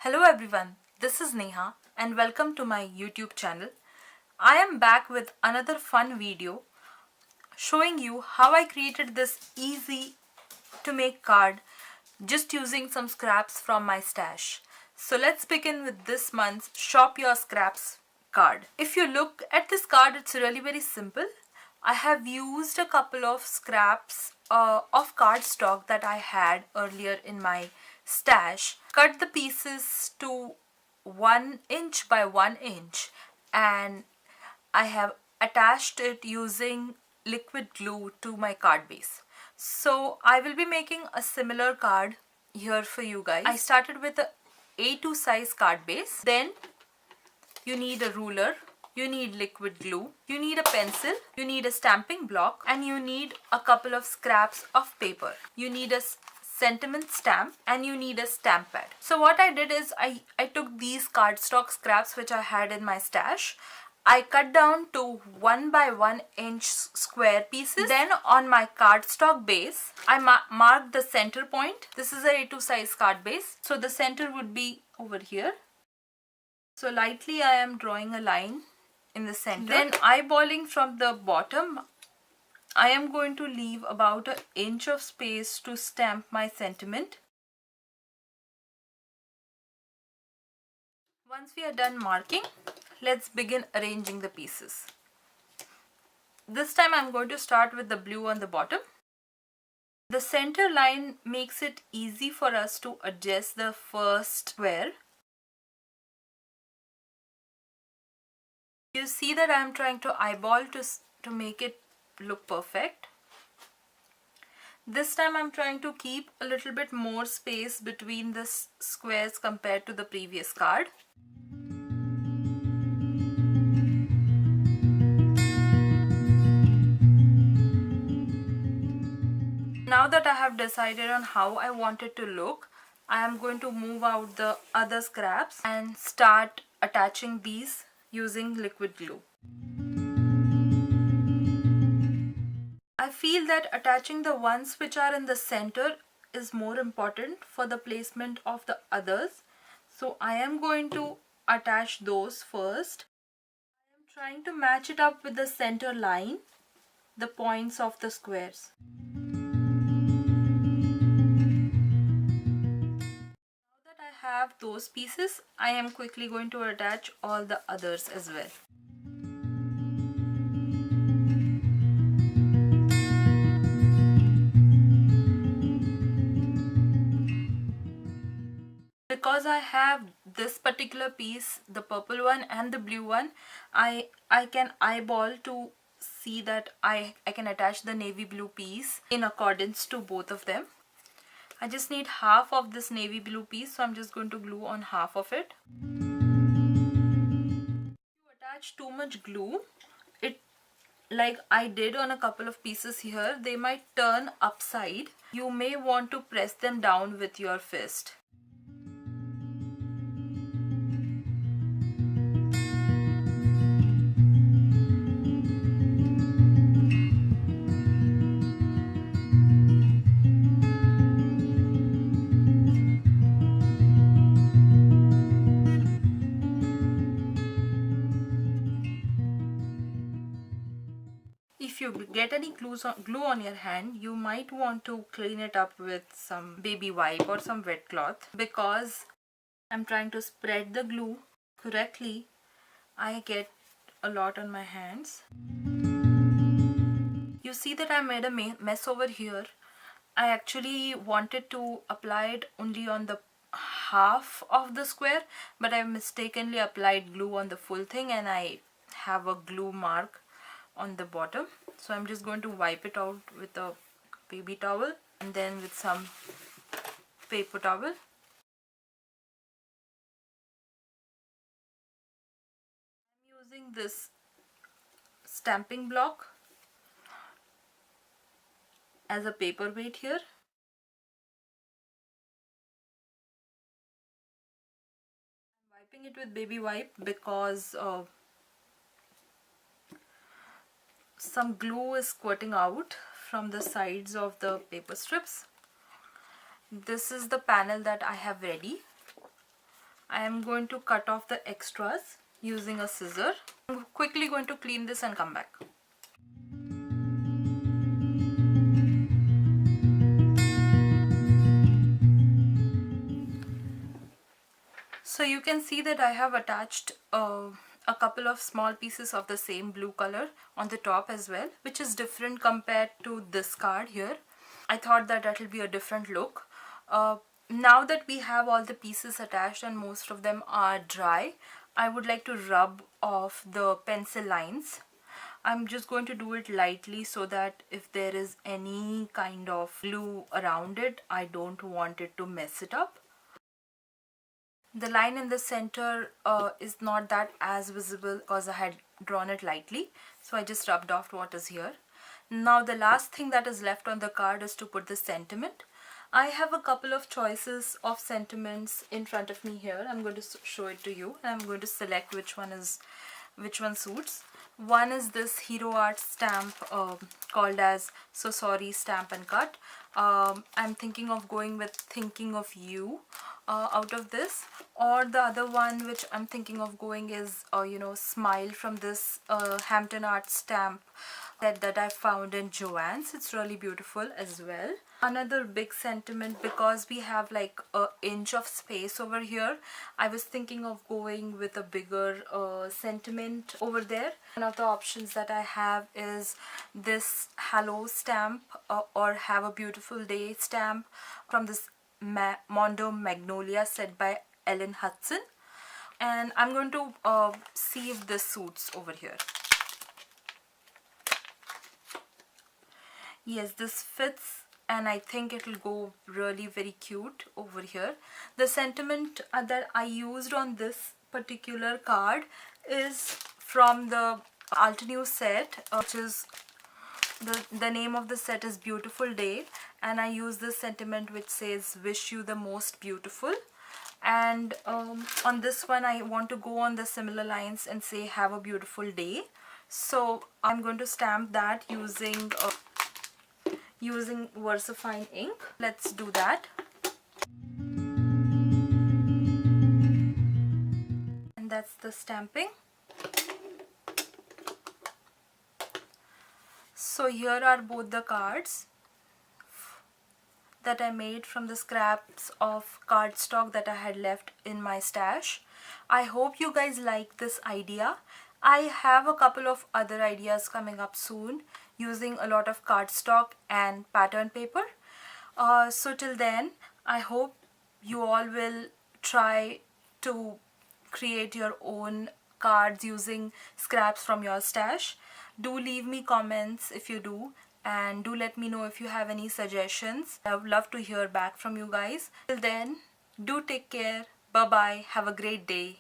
Hello everyone, this is Neha and welcome to my YouTube channel. I am back with another fun video showing you how I created this easy to make card just using some scraps from my stash. So let's begin with this month's Shop Your Scraps card. If you look at this card, it's really very simple. I have used a couple of scraps of cardstock that I had earlier in my stash, cut the pieces to 1 inch by 1 inch, and I have attached it using liquid glue to my card base. So I will be making a similar card here for you guys. I started with a A2 size card base. Then you need a ruler, you need liquid glue, you need a pencil, you need a stamping block, and you need a couple of scraps of paper. You need a sentiment stamp and you need a stamp pad. So what I did is I took these cardstock scraps which I had in my stash. I cut down to 1 by 1 inch square pieces. Then on my cardstock base, I marked the center point. This is a A2 size card base, so the center would be over here. So lightly I am drawing a line in the center. Then eyeballing from the bottom, I am going to leave about an inch of space to stamp my sentiment. Once we are done marking, let's begin arranging the pieces. This time I'm going to start with the blue on the bottom. The center line makes it easy for us to adjust the first square. You see that I'm trying to eyeball to make it look perfect. This time I'm trying to keep a little bit more space between the squares compared to the previous card. Now that I have decided on how I want it to look, I am going to move out the other scraps and start attaching these using liquid glue. I feel that attaching the ones which are in the center is more important for the placement of the others. So I am going to attach those first. I am trying to match it up with the center line, the points of the squares. Now that I have those pieces, I am quickly going to attach all the others as well. Because I have this particular piece, the purple one and the blue one, I can eyeball to see that I can attach the navy blue piece in accordance to both of them. I just need half of this navy blue piece, so I'm just going to glue on half of it. If you attach too much glue, it, like I did on a couple of pieces here, they might turn upside. You may want to press them down with your fist. If you get any glue on your hand, you might want to clean it up with some baby wipe or some wet cloth. Because I'm trying to spread the glue correctly, I get a lot on my hands. You see that I made a mess over here. I actually wanted to apply it only on the half of the square, but I mistakenly applied glue on the full thing and I have a glue mark on the bottom. So I'm just going to wipe it out with a baby towel and then with some paper towel. I'm using this stamping block as a paperweight here. I'm wiping it with baby wipe because some glue is squirting out from the sides of the paper strips. This is the panel that I have ready. I am going to cut off the extras using a scissor. I'm quickly going to clean this and come back. So you can see that I have attached a couple of small pieces of the same blue color on the top as well, which is different compared to this card here. I thought that will be a different look. Now that we have all the pieces attached and most of them are dry, I would like to rub off the pencil lines. I'm just going to do it lightly so that if there is any kind of glue around it, I don't want it to mess it up. The line in the center is not that as visible because I had drawn it lightly, so I just rubbed off what is here. Now the last thing that is left on the card is to put the sentiment. I have a couple of choices of sentiments in front of me here. I'm going to show it to you and I'm going to select which one suits. One is this Hero Art stamp called as So Sorry Stamp and Cut. I'm thinking of going with Thinking of You out of this, or the other one which I'm thinking of going is Smile from this Hampton Art stamp that I found in Joann's. It's really beautiful as well. Another big sentiment, because we have like an inch of space over here, I was thinking of going with a bigger sentiment over there. One of the options that I have is this Hello stamp or Have a Beautiful Day stamp from this Mondo Magnolia set by Ellen Hudson, and I'm going to see if this suits over here. Yes, this fits and I think it will go really very cute over here. The sentiment that I used on this particular card is from the Altenew set, which is the name of the set is Beautiful Day, and I use this sentiment which says Wish You the Most Beautiful. And on this one I want to go on the similar lines and say Have a Beautiful Day. So I'm going to stamp that using VersaFine ink. Let's do that. And that's the stamping. So here are both the cards that I made from the scraps of cardstock that I had left in my stash. I hope you guys like this idea. I have a couple of other ideas coming up soon using a lot of cardstock and pattern paper. So till then, I hope you all will try to create your own cards using scraps from your stash. Do leave me comments if you do, and do let me know if you have any suggestions. I would love to hear back from you guys. Till then, do take care. Bye bye. Have a great day.